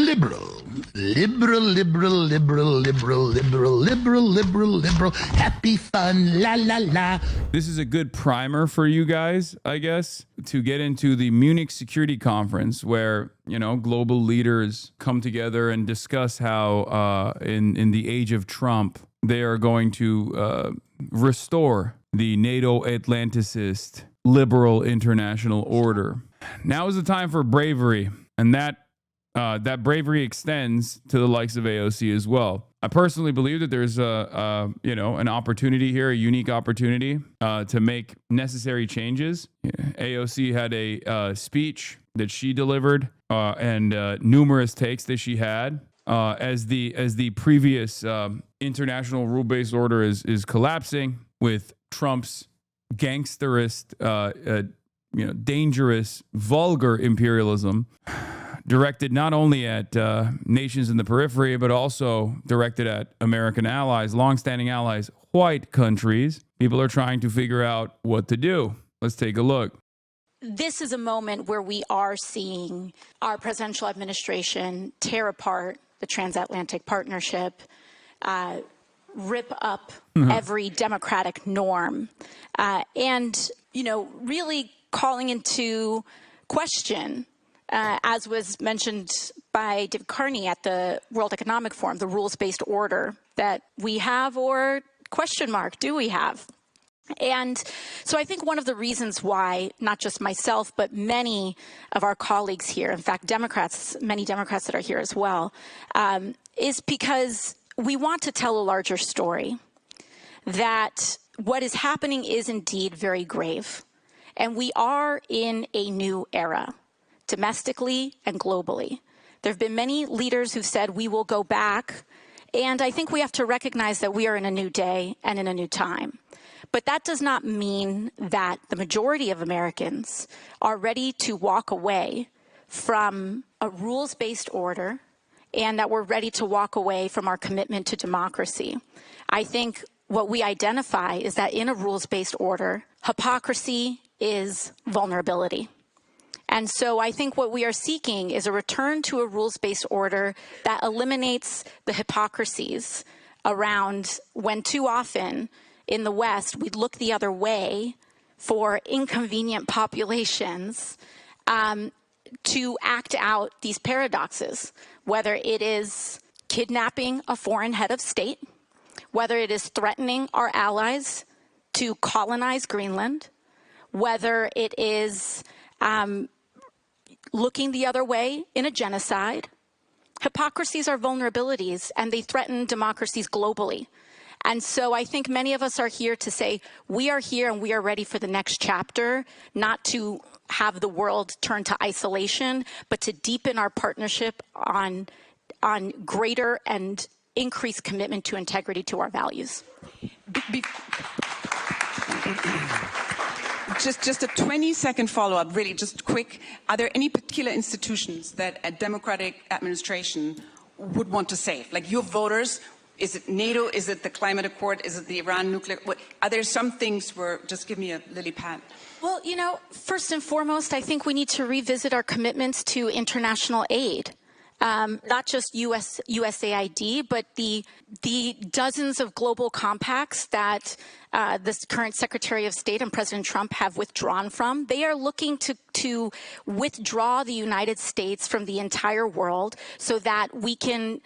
liberal. Happy fun, la la la. This is a good primer for you guys, I guess, to get into the Munich Security Conference where, global leaders come together and discuss how in the age of Trump, they are going to restore the NATO Atlanticist liberal international order. Now is the time for bravery, and that bravery extends to the likes of AOC as well. I personally believe that there's an opportunity here, a unique opportunity to make necessary changes. AOC had a speech that she delivered and numerous takes that she had as the previous international rule-based order is collapsing with Trump's gangsterist, dangerous, vulgar imperialism directed not only at nations in the periphery, but also directed at American allies, longstanding allies, white countries. People are trying to figure out what to do. Let's take a look. This is a moment where we are seeing our presidential administration tear apart the transatlantic partnership, rip up every democratic norm, and, really calling into question, as was mentioned by David Carney at the World Economic Forum, the rules-based order that we have, or question mark, do we have? And so I think one of the reasons why, not just myself, but many of our colleagues here, in fact, many Democrats that are here as well, is because we want to tell a larger story, that what is happening is indeed very grave. And we are in a new era, domestically and globally. There have been many leaders who've said we will go back. And I think we have to recognize that we are in a new day and in a new time. But that does not mean that the majority of Americans are ready to walk away from a rules-based order and that we're ready to walk away from our commitment to democracy. I think what we identify is that in a rules-based order, hypocrisy is vulnerability. And so I think what we are seeking is a return to a rules-based order that eliminates the hypocrisies around when too often in the West we look the other way for inconvenient populations to act out these paradoxes, whether it is kidnapping a foreign head of state, whether it is threatening our allies to colonize Greenland, whether it is looking the other way in a genocide. Hypocrisies are vulnerabilities, and they threaten democracies globally. And so I think many of us are here to say we are here and we are ready for the next chapter, not to have the world turn to isolation, but to deepen our partnership on greater and increased commitment to integrity to our values. Just a 20-second follow-up, really, just quick. Are there any particular institutions that a democratic administration would want to save? Like your voters, is it NATO? Is it the climate accord? Is it the Iran nuclear? Are there some things where, just give me a lily pad? Well, first and foremost, I think we need to revisit our commitments to international aid. Not just USAID, but the dozens of global compacts that the current Secretary of State and President Trump have withdrawn from. They are looking to withdraw the United States from the entire world so that we can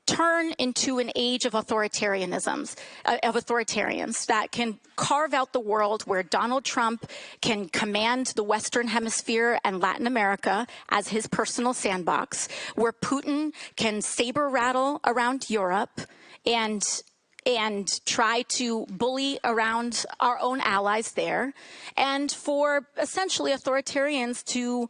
turn into an age of authoritarians that can carve out the world where Donald Trump can command the Western Hemisphere and Latin America as his personal sandbox, where Putin can saber rattle around Europe and try to bully around our own allies there, and for essentially authoritarians to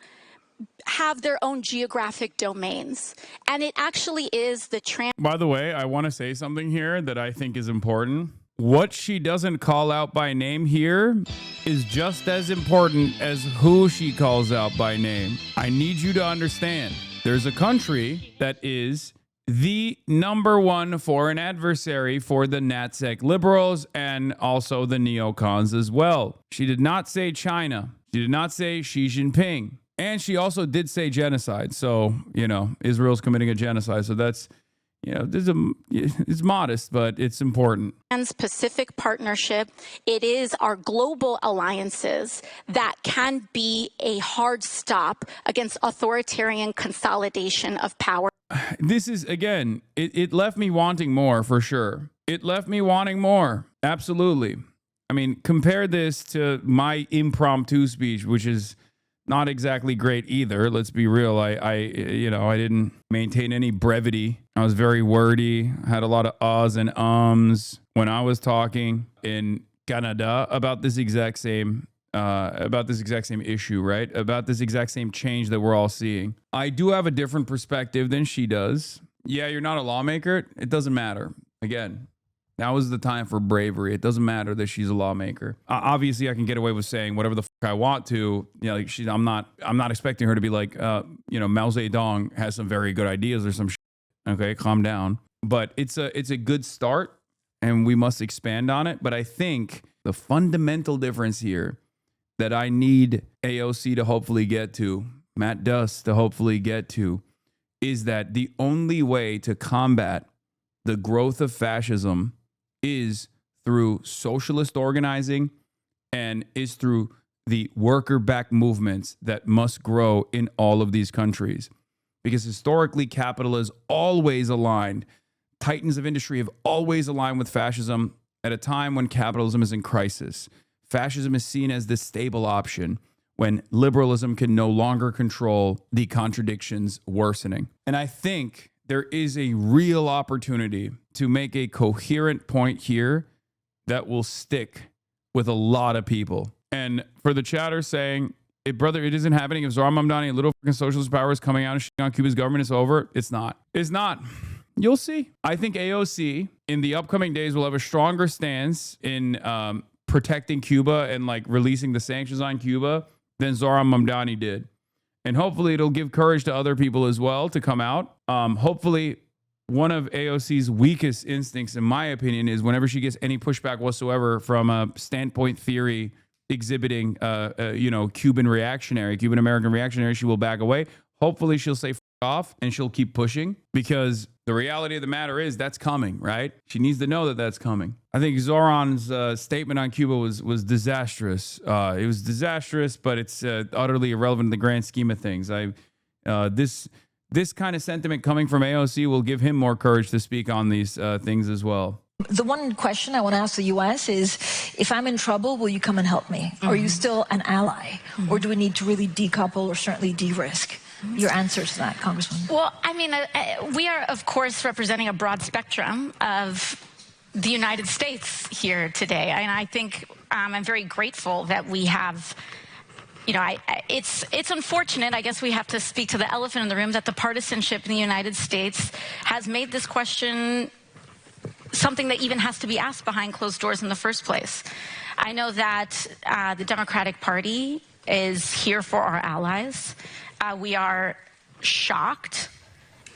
have their own geographic domains. And it actually is the By the way, I want to say something here that I think is important. What she doesn't call out by name here is just as important as who she calls out by name. I need you to understand. There's a country that is the number one foreign adversary for the NatSec liberals and also the neocons as well. She did not say China. She did not say Xi Jinping. And she also did say genocide. So, you know, Israel's committing a genocide. So that's, you know, it's modest, but it's important. Trans-Pacific Partnership, it is our global alliances that can be a hard stop against authoritarian consolidation of power. This is, again, it left me wanting more, for sure. It left me wanting more. Absolutely. I mean, compare this to my impromptu speech, which is not exactly great either. Let's be real. I didn't maintain any brevity. I was very wordy. I had a lot of ahs and ums when I was talking in Canada about this exact same issue, right? About this exact same change that we're all seeing. I do have a different perspective than she does. Yeah, you're not a lawmaker. It doesn't matter. Again, now is the time for bravery. It doesn't matter that she's a lawmaker. Obviously, I can get away with saying whatever the fuck I want to. You know, like I'm not expecting her to be like, Mao Zedong has some very good ideas or some shit. Okay, calm down. But it's a good start, and we must expand on it. But I think the fundamental difference here that I need AOC to hopefully get to, Matt Duss to hopefully get to, is that the only way to combat the growth of fascism is through socialist organizing and is through the worker-backed movements that must grow in all of these countries. Because historically, capital is always aligned. Titans of industry have always aligned with fascism at a time when capitalism is in crisis. Fascism is seen as the stable option when liberalism can no longer control the contradictions worsening. And I think there is a real opportunity to make a coherent point here that will stick with a lot of people. And for the chatter saying, brother, it isn't happening. If Zohran Mamdani and little fucking socialist power is coming out and shitting on Cuba's government, it's over. It's not. It's not. You'll see. I think AOC in the upcoming days will have a stronger stance in protecting Cuba and like releasing the sanctions on Cuba than Zohran Mamdani did. And hopefully it'll give courage to other people as well to come out. Hopefully one of AOC's weakest instincts, in my opinion, is whenever she gets any pushback whatsoever from a standpoint theory exhibiting, Cuban American reactionary, she will back away. Hopefully she'll say off and she'll keep pushing, because the reality of the matter is that's coming, right? She needs to know that that's coming. I think Zoran's statement on Cuba was disastrous. It was disastrous, but it's utterly irrelevant in the grand scheme of things. This kind of sentiment coming from AOC will give him more courage to speak on these things as well. The one question I want to ask the U.S. is, if I'm in trouble, will you come and help me? Mm-hmm. Are you still an ally? Mm-hmm. Or do we need to really decouple or certainly de-risk? Your answer to that, Congresswoman. Well, I mean, we are, of course, representing a broad spectrum of the United States here today. And I think I'm very grateful that we have, it's unfortunate, I guess we have to speak to the elephant in the room, that the partisanship in the United States has made this question something that even has to be asked behind closed doors in the first place. I know that the Democratic Party is here for our allies. We are shocked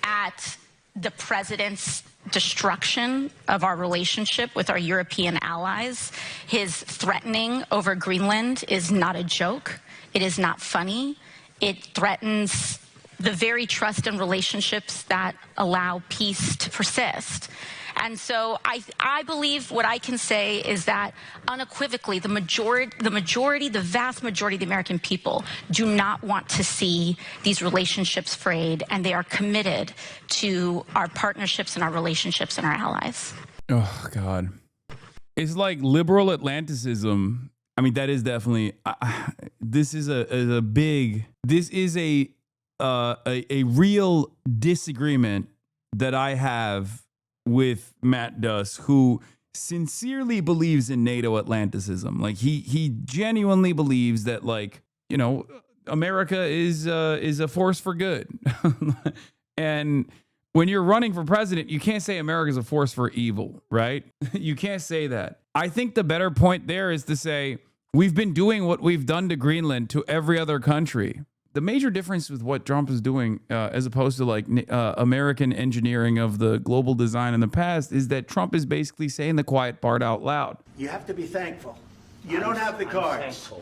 at the president's destruction of our relationship with our European allies. His threatening over Greenland is not a joke. It is not funny. It threatens the very trust and relationships that allow peace to persist. And so I believe what I can say is that unequivocally, the vast majority of the American people do not want to see these relationships frayed, and they are committed to our partnerships and our relationships and our allies. Oh, God. It's like liberal Atlanticism. I mean, that is definitely, this is a real disagreement that I have with Matt Duss, who sincerely believes in NATO Atlanticism. Like he genuinely believes that, like, America is a force for good. And when you're running for president, you can't say America's a force for evil, right? You can't say that. I think the better point there is to say we've been doing what we've done to Greenland to every other country. The major difference with what Trump is doing, as opposed to like American engineering of the global design in the past, is that Trump is basically saying the quiet part out loud. You have to be thankful. You don't have the cards.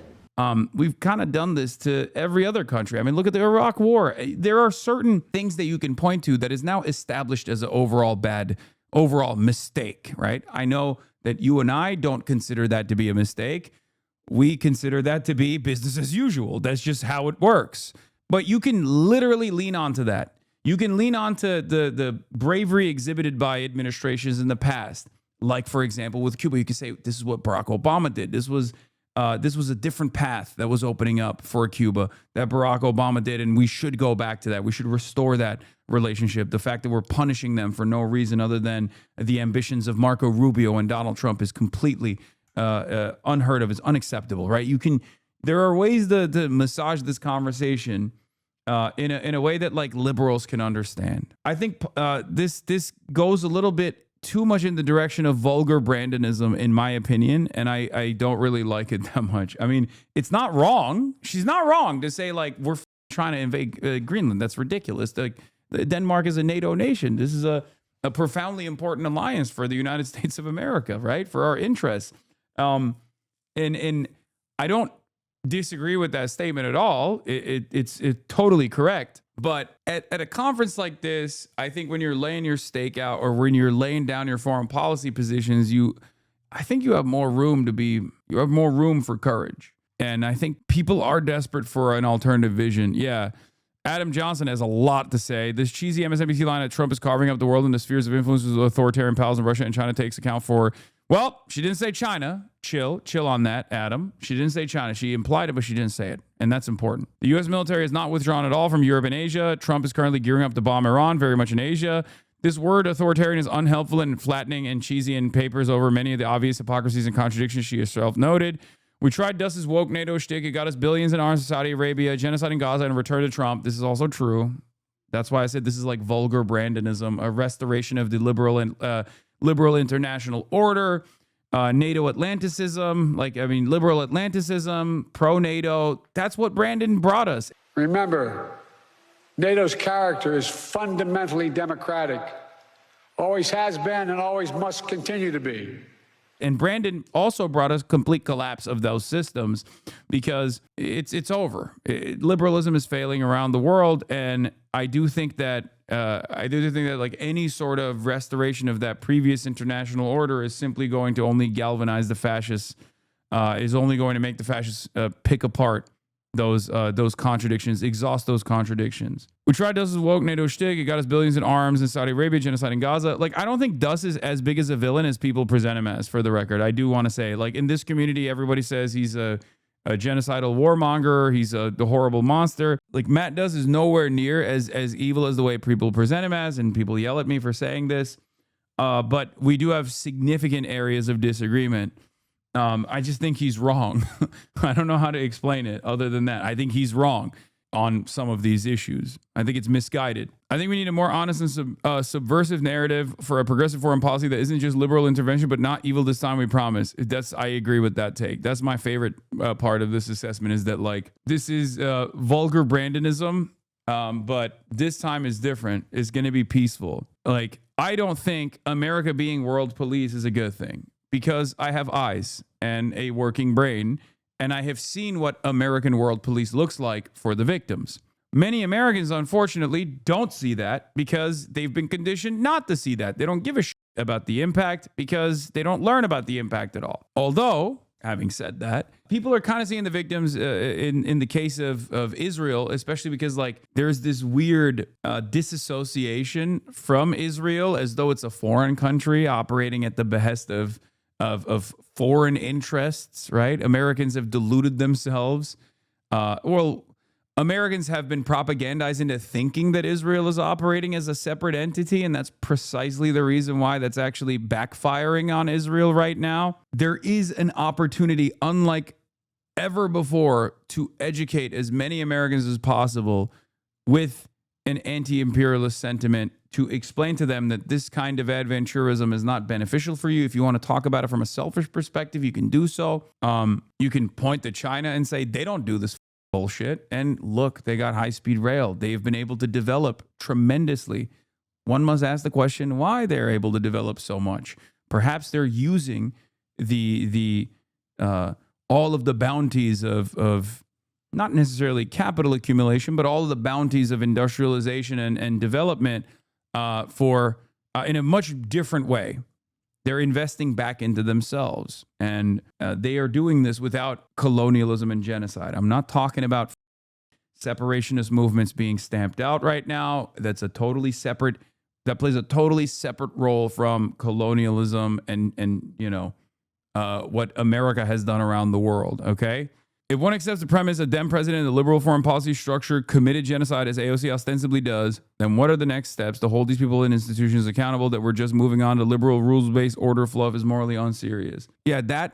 We've kind of done this to every other country. I mean, look at the Iraq War. There are certain things that you can point to that is now established as an overall mistake, right? I know that you and I don't consider that to be a mistake. We consider that to be business as usual. That's just how it works. But you can literally lean onto that. You can lean onto the bravery exhibited by administrations in the past. Like, for example, with Cuba, you can say, this is what Barack Obama did. This was a different path that was opening up for Cuba that Barack Obama did, and we should go back to that. We should restore that relationship. The fact that we're punishing them for no reason other than the ambitions of Marco Rubio and Donald Trump is completely unheard of. It's unacceptable, right? There are ways to massage this conversation in a way that like liberals can understand. I think this goes a little bit too much in the direction of vulgar Brandonism, in my opinion, and I don't really like it that much. I mean, it's not wrong. She's not wrong to say like we're trying to invade Greenland. That's ridiculous. Denmark is a NATO nation. This is a profoundly important alliance for the United States of America, right? For our interests. And I don't disagree with that statement at all. It's totally correct. But at a conference like this, I think when you're laying your stake out or when you're laying down your foreign policy positions, I think you have more room for courage. And I think people are desperate for an alternative vision. Yeah. Adam Johnson has a lot to say. This cheesy MSNBC line that Trump is carving up the world into spheres of influence with authoritarian pals in Russia and China takes account for. Well, she didn't say China. Chill on that, Adam. She didn't say China. She implied it, but she didn't say it. And that's important. The U.S. military has not withdrawn at all from Europe and Asia. Trump is currently gearing up to bomb Iran, very much in Asia. This word authoritarian is unhelpful and flattening and cheesy and papers over many of the obvious hypocrisies and contradictions she herself noted. We tried Dust's woke NATO shtick. It got us billions in arms to Saudi Arabia, genocide in Gaza, and a return to Trump. This is also true. That's why I said this is like vulgar Brandonism, a restoration of the liberal international order. NATO Atlanticism, liberal Atlanticism, pro-NATO. That's what Brandon brought us. Remember, NATO's character is fundamentally democratic, always has been and always must continue to be. And Brandon also brought us complete collapse of those systems because it's over. Liberalism is failing around the world, and I do think that like any sort of restoration of that previous international order is simply going to only galvanize the fascists. Is only going to make the fascists pick apart those contradictions, exhaust those contradictions. We tried Dust's woke NATO shtick. It got us billions in arms in Saudi Arabia, genocide in Gaza. Like, I don't think Dust is as big as a villain as people present him as, for the record. I do want to say, like, in this community, everybody says he's a genocidal warmonger. He's the horrible monster. Like, Matt Dust is nowhere near as evil as the way people present him as, and people yell at me for saying this. But we do have significant areas of disagreement. I just think he's wrong. I don't know how to explain it other than that. I think he's wrong on some of these issues. I think it's misguided. I think we need a more honest and subversive narrative for a progressive foreign policy that isn't just liberal intervention, but not evil this time, we promise. I agree with that take. That's my favorite part of this assessment, is that like this is vulgar Brandonism, but this time is different. It's going to be peaceful. Like, I don't think America being world police is a good thing, because I have eyes and a working brain, and I have seen what American world police looks like for the victims. Many Americans, unfortunately, don't see that because they've been conditioned not to see that. They don't give a shit about the impact because they don't learn about the impact at all. Although, having said that, people are kind of seeing the victims in the case of Israel, especially because like there's this weird disassociation from Israel as though it's a foreign country operating at the behest of foreign interests, right? Americans have deluded themselves. Americans have been propagandized into thinking that Israel is operating as a separate entity, and that's precisely the reason why that's actually backfiring on Israel right now. There is an opportunity, unlike ever before, to educate as many Americans as possible with an anti-imperialist sentiment, to explain to them that this kind of adventurism is not beneficial for you. If you want to talk about it from a selfish perspective, you can do so. You can point to China and say, they don't do this bullshit. And look, they got high-speed rail. They've been able to develop tremendously. One must ask the question why they're able to develop so much. Perhaps they're using the all of the bounties of not necessarily capital accumulation, but all of the bounties of industrialization and development in a much different way. They're investing back into themselves, and they are doing this without colonialism and genocide. I'm not talking about separationist movements being stamped out right now. That plays a totally separate role from colonialism and what America has done around the world, okay? If one accepts the premise a Dem president and the liberal foreign policy structure committed genocide as AOC ostensibly does, then what are the next steps to hold these people and institutions accountable that we're just moving on to liberal rules-based order fluff is morally unserious? Yeah, that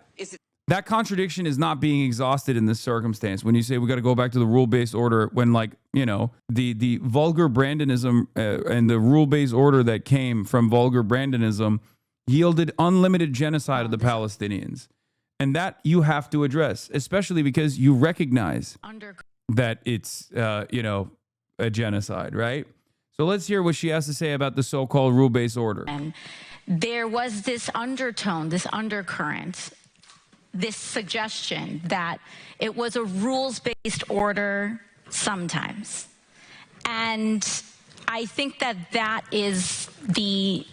contradiction is not being exhausted in this circumstance. When you say we got to go back to the rule-based order, when the vulgar Brandonism and the rule-based order that came from vulgar Brandonism yielded unlimited genocide of the Palestinians. And that you have to address, especially because you recognize that it's, a genocide, right? So let's hear what she has to say about the so-called rule-based order. And there was this undertone, this undercurrent, this suggestion that it was a rules-based order sometimes. And I think that is the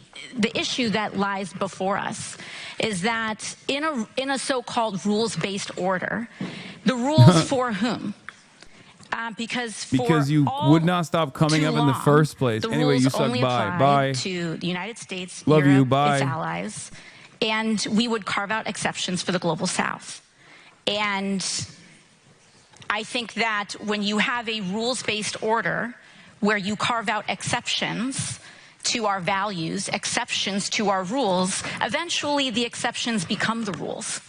issue that lies before us, is that in a so-called rules-based order, the rules for whom? Because you would not stop coming up in the first place. Anyway, you suck. Bye. To the United States, Love Europe, you. Bye. its allies, and we would carve out exceptions for the global South. And I think that when you have a rules-based order where you carve out exceptions to our values, exceptions to our rules, eventually the exceptions become the rules.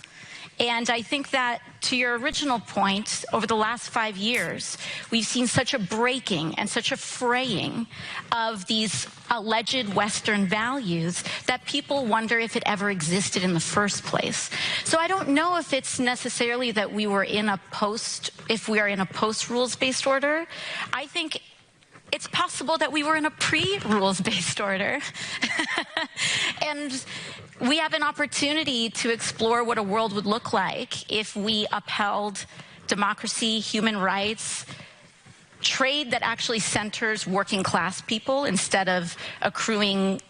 And I think that, to your original point, over the last 5 years, we've seen such a breaking and such a fraying of these alleged Western values that people wonder if it ever existed in the first place. So I don't know if it's necessarily that we are in a post-rules-based order. I think it's possible that we were in a pre-rules-based order. And we have an opportunity to explore what a world would look like if we upheld democracy, human rights, trade that actually centers working class people instead of accruing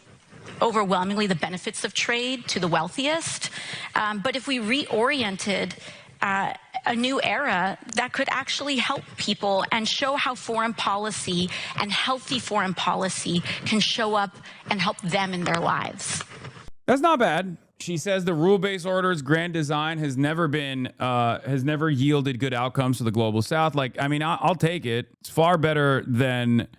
overwhelmingly the benefits of trade to the wealthiest. But if we reoriented a new era that could actually help people and show how foreign policy and healthy foreign policy can show up and help them in their lives. That's not bad. She says the rule-based order's grand design has never yielded good outcomes to the global South. I'll take it. It's far better than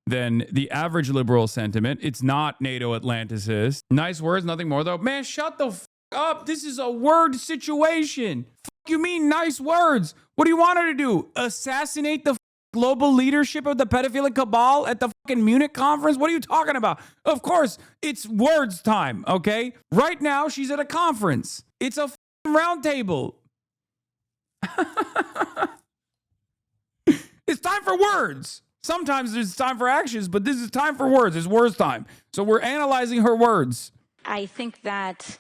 the average liberal sentiment. It's not NATO Atlanticist. Nice words, nothing more though. Man, shut the f up. This is a word situation. You mean nice words? What do you want her to do? Assassinate the global leadership of the pedophilic cabal at the fucking Munich conference? What are you talking about? Of course, it's words time, okay? Right now, she's at a conference. It's a round table. It's time for words. Sometimes there's time for actions, but this is time for words. It's words time. So we're analyzing her words. I think that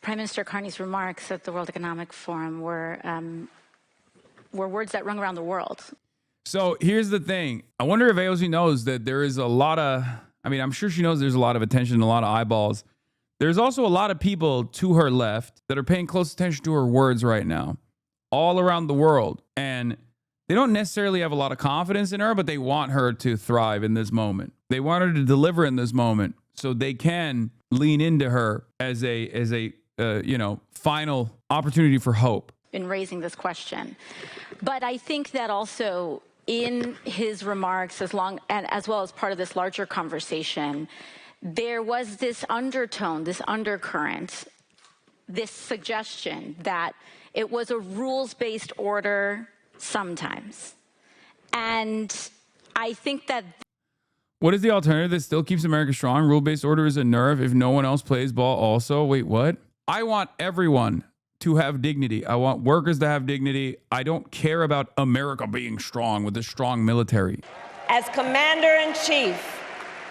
Prime Minister Carney's remarks at the World Economic Forum were words that rung around the world. So here's the thing. I wonder if AOC knows that there is a lot of, I'm sure she knows there's a lot of attention, a lot of eyeballs. There's also a lot of people to her left that are paying close attention to her words right now, all around the world. And they don't necessarily have a lot of confidence in her, but they want her to thrive in this moment. They want her to deliver in this moment so they can lean into her as a final opportunity for hope. In raising this question. But I think that also in his remarks, as well as part of this larger conversation, there was this undertone, this undercurrent, this suggestion that it was a rules-based order sometimes. And I think that... What is the alternative that still keeps America strong? Rule-based order is a nerve if no one else plays ball also. Wait, what? I want everyone to have dignity. I want workers to have dignity. I don't care about America being strong with a strong military. As Commander-in-Chief,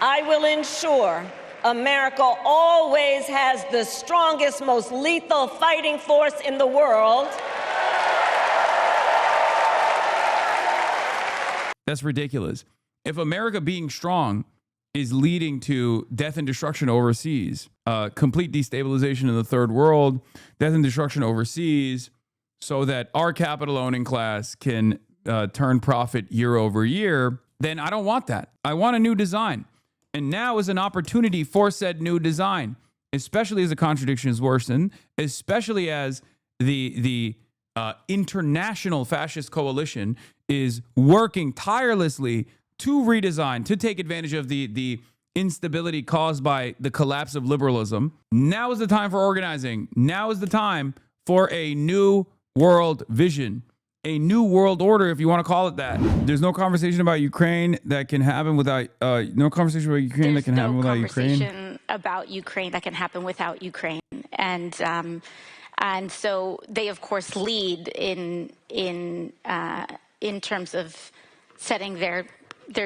I will ensure America always has the strongest, most lethal fighting force in the world That's ridiculous. If America being strong is leading to death and destruction overseas, complete destabilization in the third world, death and destruction overseas, so that our capital owning class can turn profit year over year, then I don't want that. I want a new design. And now is an opportunity for said new design, especially as the contradictions worsen, especially as the international fascist coalition is working tirelessly to redesign, to take advantage of the instability caused by the collapse of liberalism. Now is the time for organizing. Now is the time for a new world vision, a new world order, if you want to call it that. There's no conversation about Ukraine that can happen without no conversation about Ukraine that can happen without Ukraine. Conversation about Ukraine that can happen without Ukraine, and so they of course lead in terms of setting their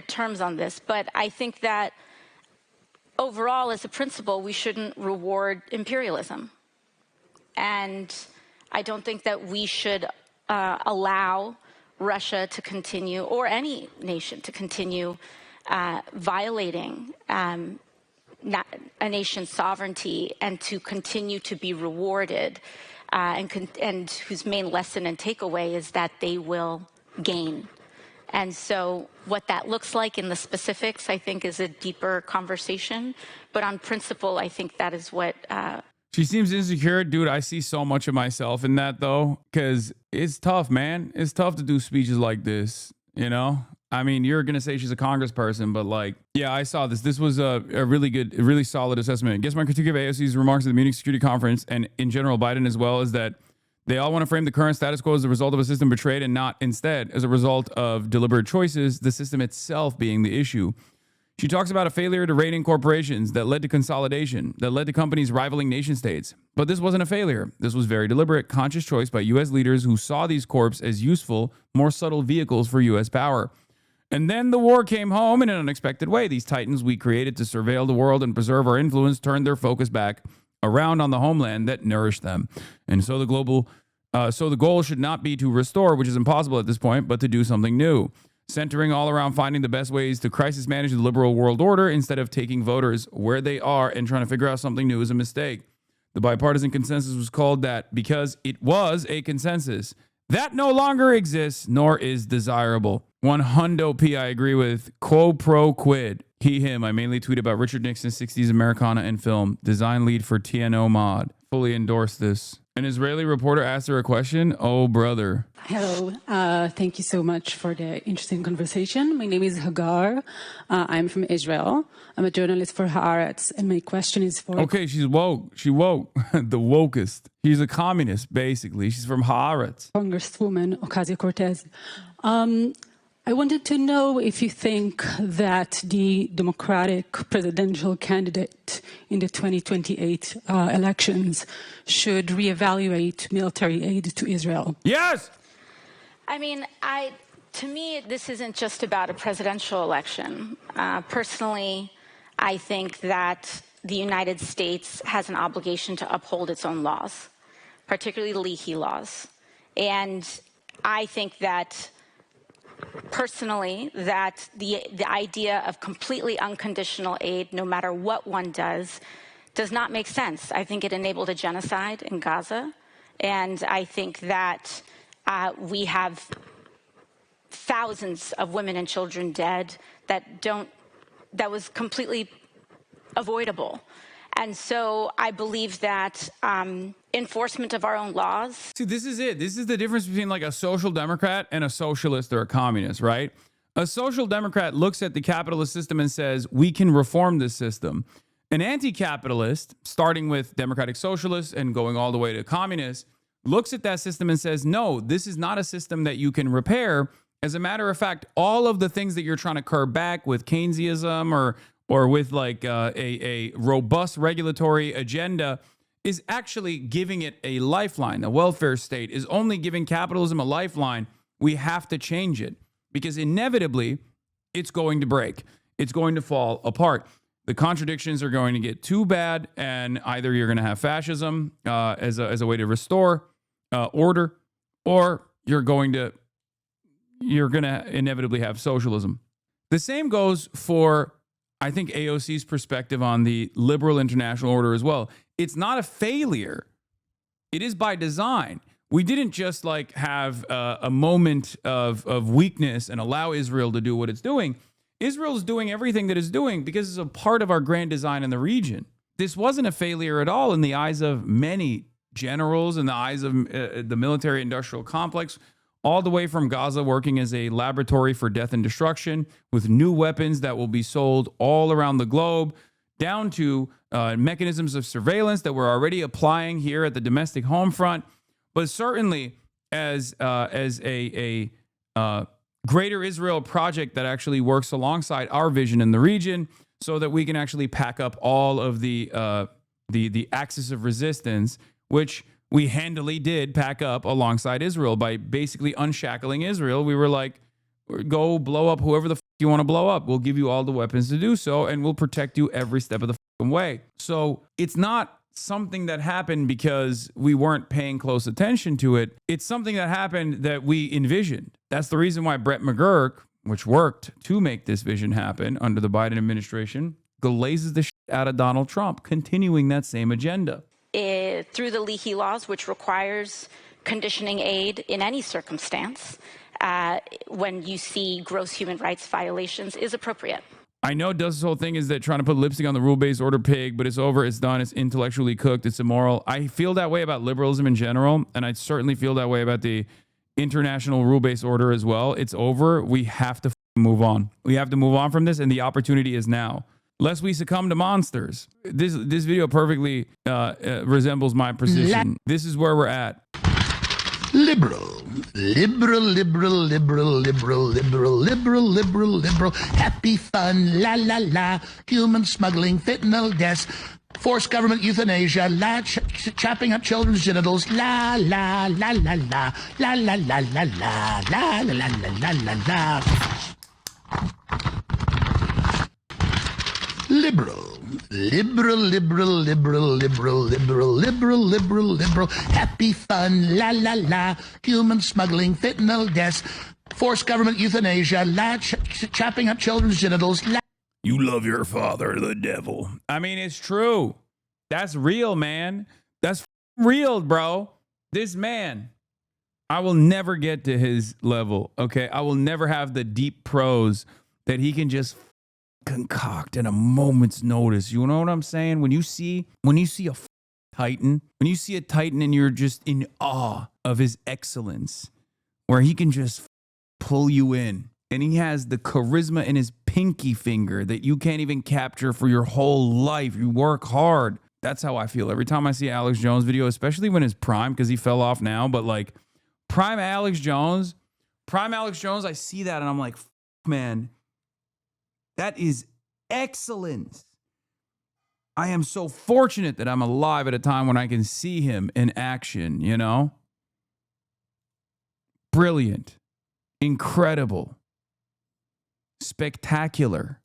terms on this. But I think that overall, as a principle, we shouldn't reward imperialism, and I don't think that we should allow Russia to continue, or any nation to continue, violating a nation's sovereignty, and to continue to be rewarded, and whose main lesson and takeaway is that they will gain. And so what that looks like in the specifics, I think, is a deeper conversation. But on principle, I think that is what... She seems insecure. Dude, I see so much of myself in that, though, because it's tough, man. It's tough to do speeches like this, you know? I mean, you're going to say she's a congressperson, but like, yeah, I saw this. This was a really good, a really solid assessment. I guess my critique of AOC's remarks at the Munich Security Conference, and in general Biden as well, is that they all want to frame the current status quo as a result of a system betrayed, and not instead as a result of deliberate choices, the system itself being the issue. She talks about a failure to rein in corporations that led to consolidation, that led to companies rivaling nation states. But this wasn't a failure. This was very deliberate, conscious choice by U.S. leaders who saw these corps as useful, more subtle vehicles for U.S. power. And then the war came home in an unexpected way. These titans we created to surveil the world and preserve our influence turned their focus back around on the homeland that nourished them. And so the goal should not be to restore, which is impossible at this point, but to do something new, centering all around finding the best ways to crisis manage the liberal world order instead of taking voters where they are and trying to figure out something new is a mistake. The bipartisan consensus was called that because it was a consensus. That no longer exists, nor is desirable. 100p I agree with. Quo pro quid. He, him. I mainly tweet about Richard Nixon's 60s Americana and film. Design lead for TNO mod. Fully endorse this. An Israeli reporter asked her a question. Oh, brother. Hello. Thank you so much for the interesting conversation. My name is Hagar. I'm from Israel. I'm a journalist for Haaretz, and my question is for... Okay, she's woke. She woke. The wokest. She's a communist, basically. She's from Haaretz. Congresswoman Ocasio-Cortez. I wanted to know if you think that the Democratic presidential candidate in the 2028 elections should reevaluate military aid to Israel. Yes! I mean, to me, this isn't just about a presidential election. Personally, I think that the United States has an obligation to uphold its own laws, particularly leahy laws. And I think that personally, that the idea of completely unconditional aid, no matter what one does not make sense. I think it enabled a genocide in Gaza, and I think that we have thousands of women and children dead that was completely avoidable. And so I believe that enforcement of our own laws. See, this is it. This is the difference between like a social democrat and a socialist or a communist, right? A social democrat looks at the capitalist system and says, we can reform this system. An anti-capitalist, starting with democratic socialists and going all the way to communists, looks at that system and says, no, this is not a system that you can repair. As a matter of fact, all of the things that you're trying to curb back with Keynesianism or with like a robust regulatory agenda is actually giving it a lifeline. A welfare state is only giving capitalism a lifeline. We have to change it because inevitably it's going to break. It's going to fall apart. The contradictions are going to get too bad, and either you're going to have fascism as a way to restore order, or you're going to you're going to inevitably have socialism. The same goes for, I think, AOC's perspective on the liberal international order as well. It's not a failure. It is by design. We didn't just like have a moment of weakness and allow Israel to do what it's doing. Israel's doing everything that it's doing because it's a part of our grand design in the region. This wasn't a failure at all in the eyes of many generals, in the eyes of the military industrial complex, all the way from Gaza working as a laboratory for death and destruction with new weapons that will be sold all around the globe, down to mechanisms of surveillance that we're already applying here at the domestic home front. But certainly as a greater Israel project that actually works alongside our vision in the region so that we can actually pack up all of the axis of resistance, which we handily did pack up alongside Israel by basically unshackling Israel. We were like, go blow up whoever the you want to blow up. We'll give you all the weapons to do so, and we'll protect you every step of the way. So it's not something that happened because we weren't paying close attention to it. It's something that happened that we envisioned. That's the reason why Brett McGurk, which worked to make this vision happen under the Biden administration, glazes the shit out of Donald Trump, continuing that same agenda. Through the Leahy laws, which requires conditioning aid in any circumstance, when you see gross human rights violations, is appropriate. I know Dust's whole thing is that trying to put lipstick on the rule-based order pig, but it's over, it's done, it's intellectually cooked, it's immoral. I feel that way about liberalism in general, and I certainly feel that way about the international rule-based order as well. It's over. We have to move on. We have to move on from this, and the opportunity is now. Lest we succumb to monsters. This video perfectly resembles my position. This is where we're at. Liberal, liberal, liberal, liberal, liberal, liberal, liberal, liberal, liberal, happy fun, la la la, human smuggling, fentanyl deaths, forced government euthanasia, chopping up children's genitals, la la la la la, la la la la la, la la la la la la. Liberal, liberal, liberal, liberal, liberal, liberal, liberal, liberal, liberal, happy fun, la la la, human smuggling, fentanyl deaths, forced government euthanasia, chopping up children's genitals. You love your father, the devil. I mean, it's true. That's real, man. That's real, bro. This man, I will never get to his level, okay? I will never have the deep prose that he can just concoct at a moment's notice. You know what I'm saying? When you see a titan, when you see a titan and you're just in awe of his excellence, where he can just pull you in, and he has the charisma in his pinky finger that you can't even capture for your whole life. You work hard. That's how I feel every time I see Alex Jones video, especially when his prime, because he fell off now, but like prime Alex Jones, I see that and I'm like, man, that is excellence. I am so fortunate that I'm alive at a time when I can see him in action, you know? Brilliant, incredible, spectacular.